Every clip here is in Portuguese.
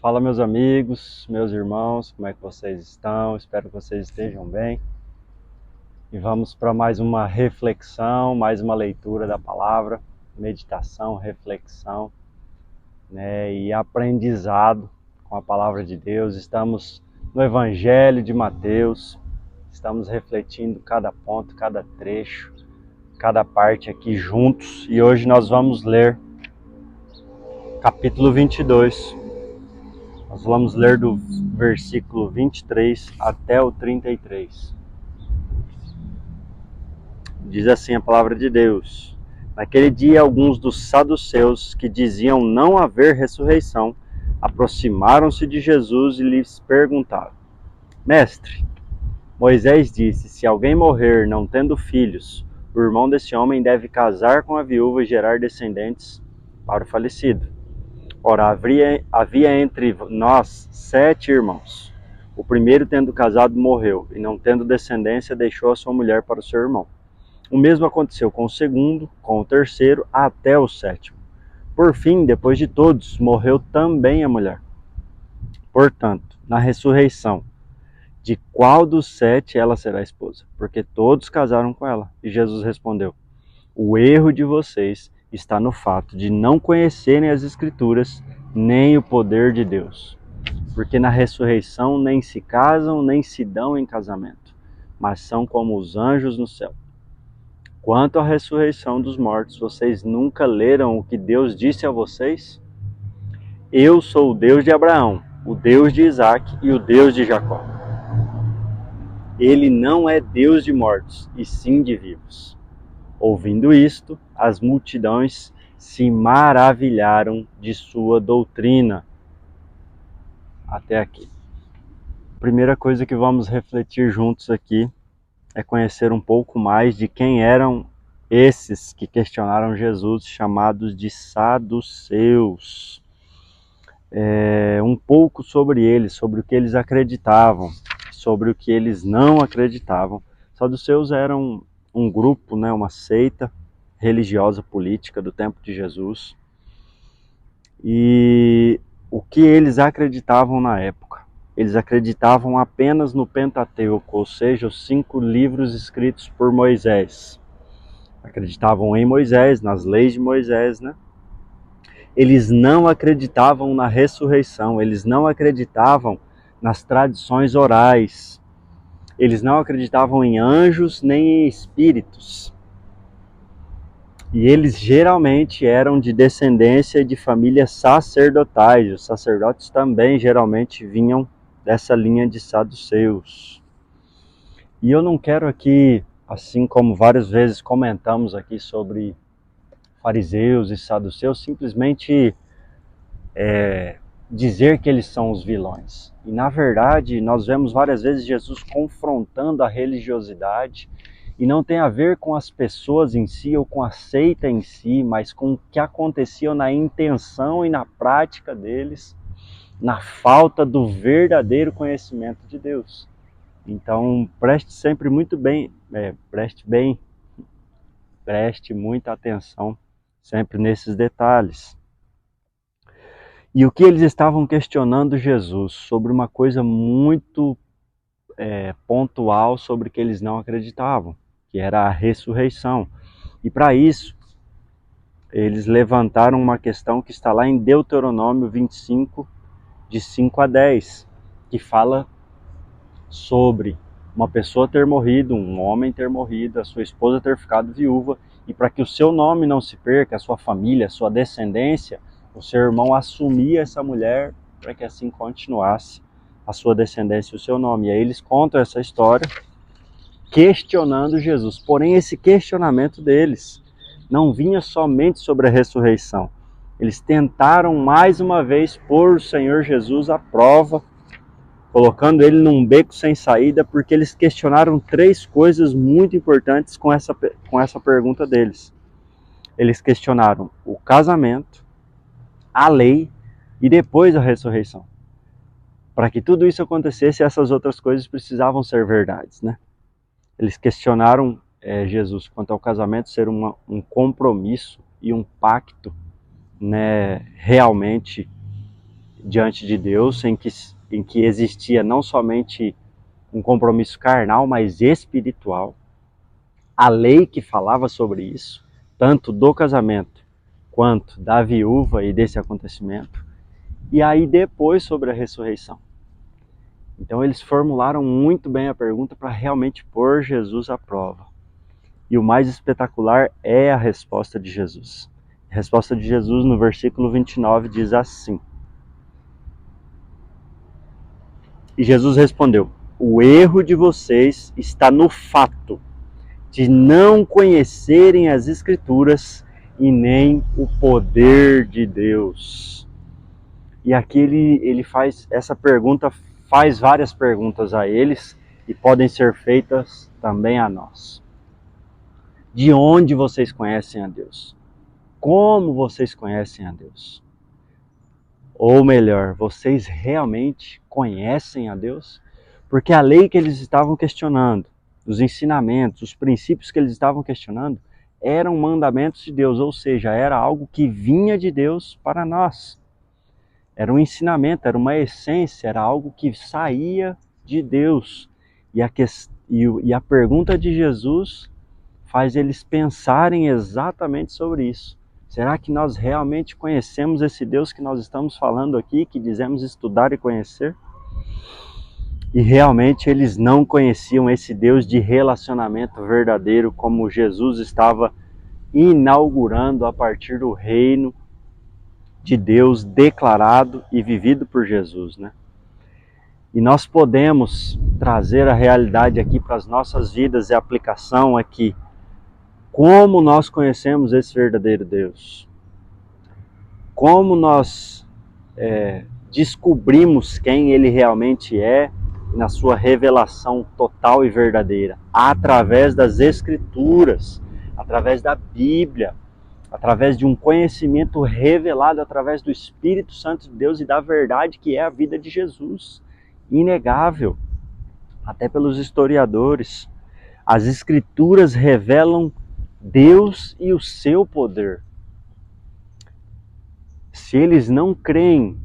Fala meus amigos, meus irmãos, como é que vocês estão? Espero que vocês estejam bem. E vamos para mais uma reflexão, mais uma leitura da palavra, meditação, reflexão, e aprendizado com a palavra de Deus. Estamos no Evangelho de Mateus, estamos refletindo cada ponto, cada trecho, cada parte aqui juntos. E hoje nós vamos ler capítulo 22. Nós vamos ler do versículo 23 até o 33. Diz assim a palavra de Deus: Naquele dia, alguns dos saduceus, que diziam não haver ressurreição, aproximaram-se de Jesus e lhes perguntaram: Mestre, Moisés disse, se alguém morrer não tendo filhos, o irmão desse homem deve casar com a viúva e gerar descendentes para o falecido. Ora, havia entre nós 7 irmãos. O primeiro, tendo casado, morreu, e não tendo descendência, deixou a sua mulher para o seu irmão. O mesmo aconteceu com o segundo, com o terceiro, até o 7º. Por fim, depois de todos, morreu também a mulher. Portanto, na ressurreição, de qual dos 7 ela será esposa? Porque todos casaram com ela. E Jesus respondeu: O erro de vocês está no fato de não conhecerem as Escrituras nem o poder de Deus. Porque na ressurreição nem se casam nem se dão em casamento, mas são como os anjos no céu. Quanto à ressurreição dos mortos, vocês nunca leram o que Deus disse a vocês? Eu sou o Deus de Abraão, o Deus de Isaque e o Deus de Jacó. Ele não é Deus de mortos, e sim de vivos. Ouvindo isto, as multidões se maravilharam de sua doutrina. Até aqui. A primeira coisa que vamos refletir juntos aqui é conhecer um pouco mais de quem eram esses que questionaram Jesus, chamados de saduceus. Um pouco sobre eles, sobre o que eles acreditavam, sobre o que eles não acreditavam. Saduceus eram um grupo, uma seita religiosa política do tempo de Jesus. E o que eles acreditavam na época? Eles acreditavam apenas no Pentateuco, ou seja, os 5 livros escritos por Moisés. Acreditavam em Moisés, nas leis de Moisés, Eles não acreditavam na ressurreição, eles não acreditavam nas tradições orais. Eles não acreditavam em anjos nem em espíritos. E eles geralmente eram de descendência de famílias sacerdotais. Os sacerdotes também geralmente vinham dessa linha de saduceus. E eu não quero aqui, assim como várias vezes comentamos aqui sobre fariseus e saduceus, simplesmente dizer que eles são os vilões. E na verdade, nós vemos várias vezes Jesus confrontando a religiosidade, e não tem a ver com as pessoas em si ou com a seita em si, mas com o que acontecia na intenção e na prática deles, na falta do verdadeiro conhecimento de Deus. Então preste sempre muito bem, preste muita atenção sempre nesses detalhes. E o que eles estavam questionando Jesus sobre uma coisa muito pontual sobre que eles não acreditavam, que era a ressurreição. E para isso, eles levantaram uma questão que está lá em Deuteronômio 25, de 5 a 10, que fala sobre uma pessoa ter morrido, um homem ter morrido, a sua esposa ter ficado viúva, e para que o seu nome não se perca, a sua família, a sua descendência, o seu irmão assumia essa mulher para que assim continuasse a sua descendência e o seu nome. E aí eles contam essa história questionando Jesus. Porém, esse questionamento deles não vinha somente sobre a ressurreição. Eles tentaram mais uma vez pôr o Senhor Jesus à prova, colocando ele num beco sem saída, porque eles questionaram 3 coisas muito importantes com essa pergunta deles. Eles questionaram o casamento, a lei e depois a ressurreição. Para que tudo isso acontecesse, essas outras coisas precisavam ser verdades, Eles questionaram Jesus quanto ao casamento ser um compromisso e um pacto, realmente diante de Deus, em que existia não somente um compromisso carnal, mas espiritual. A lei que falava sobre isso, tanto do casamento quanto da viúva e desse acontecimento. E aí depois sobre a ressurreição. Então eles formularam muito bem a pergunta para realmente pôr Jesus à prova. E o mais espetacular é a resposta de Jesus. A resposta de Jesus no versículo 29 diz assim: E Jesus respondeu: o erro de vocês está no fato de não conhecerem as Escrituras e nem o poder de Deus. E aqui ele faz essa pergunta, faz várias perguntas a eles e podem ser feitas também a nós. De onde vocês conhecem a Deus? Como vocês conhecem a Deus? Ou melhor, vocês realmente conhecem a Deus? Porque a lei que eles estavam questionando, os ensinamentos, os princípios que eles estavam questionando, eram mandamentos de Deus, ou seja, era algo que vinha de Deus para nós. Era um ensinamento, era uma essência, era algo que saía de Deus. E a pergunta de Jesus faz eles pensarem exatamente sobre isso. Será que nós realmente conhecemos esse Deus que nós estamos falando aqui, que dizemos estudar e conhecer? E realmente eles não conheciam esse Deus de relacionamento verdadeiro, como Jesus estava inaugurando a partir do reino de Deus declarado e vivido por Jesus, né? E nós podemos trazer a realidade aqui para as nossas vidas, e a aplicação aqui. Como nós conhecemos esse verdadeiro Deus? Como nós descobrimos quem Ele realmente é na sua revelação total e verdadeira? Através das Escrituras, através da Bíblia, através de um conhecimento revelado através do Espírito Santo de Deus e da verdade que é a vida de Jesus. Inegável, até pelos historiadores. As Escrituras revelam Deus e o seu poder. Se eles não creem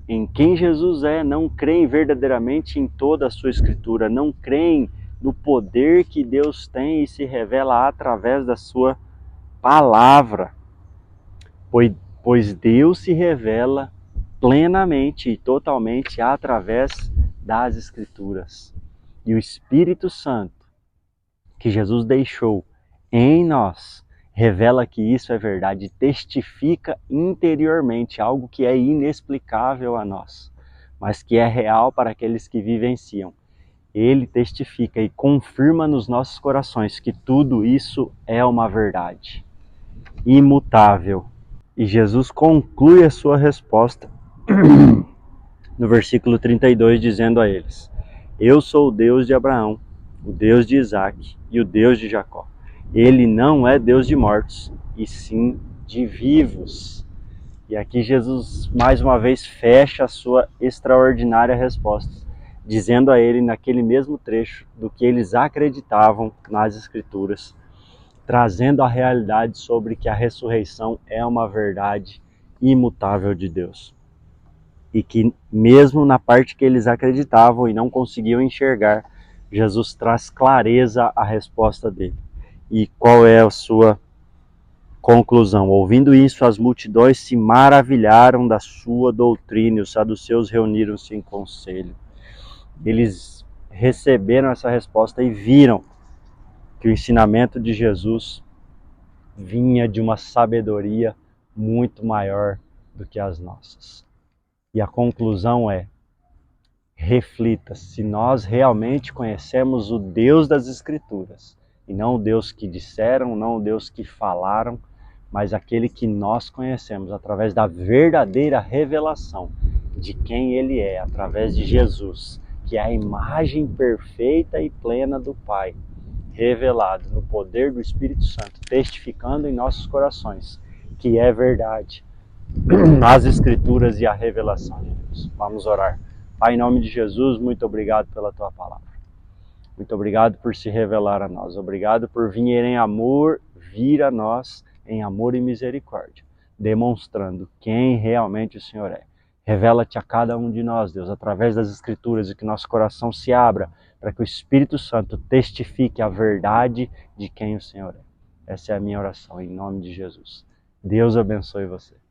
em quem Jesus é, não creem verdadeiramente em toda a sua Escritura, não creem no poder que Deus tem e se revela através da sua palavra, pois Deus se revela plenamente e totalmente através das Escrituras. E o Espírito Santo que Jesus deixou em nós revela que isso é verdade, testifica interiormente algo que é inexplicável a nós, mas que é real para aqueles que vivenciam. Ele testifica e confirma nos nossos corações que tudo isso é uma verdade imutável. E Jesus conclui a sua resposta no versículo 32, dizendo a eles: eu sou o Deus de Abraão, o Deus de Isaac e o Deus de Jacó. Ele não é Deus de mortos, e sim de vivos. E aqui Jesus, mais uma vez, fecha a sua extraordinária resposta, dizendo a ele, naquele mesmo trecho, do que eles acreditavam nas Escrituras, trazendo a realidade sobre que a ressurreição é uma verdade imutável de Deus. E que mesmo na parte que eles acreditavam e não conseguiam enxergar, Jesus traz clareza à resposta dele. E qual é a sua conclusão? Ouvindo isso, as multidões se maravilharam da sua doutrina, e os saduceus reuniram-se em conselho. Eles receberam essa resposta e viram que o ensinamento de Jesus vinha de uma sabedoria muito maior do que as nossas. E a conclusão é: reflita se nós realmente conhecemos o Deus das Escrituras, e não o Deus que disseram, não o Deus que falaram, mas aquele que nós conhecemos através da verdadeira revelação de quem Ele é, através de Jesus, que é a imagem perfeita e plena do Pai, revelado no poder do Espírito Santo, testificando em nossos corações que é verdade as Escrituras e a revelação de Deus. Vamos orar. Pai, em nome de Jesus, muito obrigado pela Tua palavra. Muito obrigado por se revelar a nós. Obrigado por vir a nós em amor e misericórdia, demonstrando quem realmente o Senhor é. Revela-te a cada um de nós, Deus, através das Escrituras, e que nosso coração se abra para que o Espírito Santo testifique a verdade de quem o Senhor é. Essa é a minha oração, em nome de Jesus. Deus abençoe você.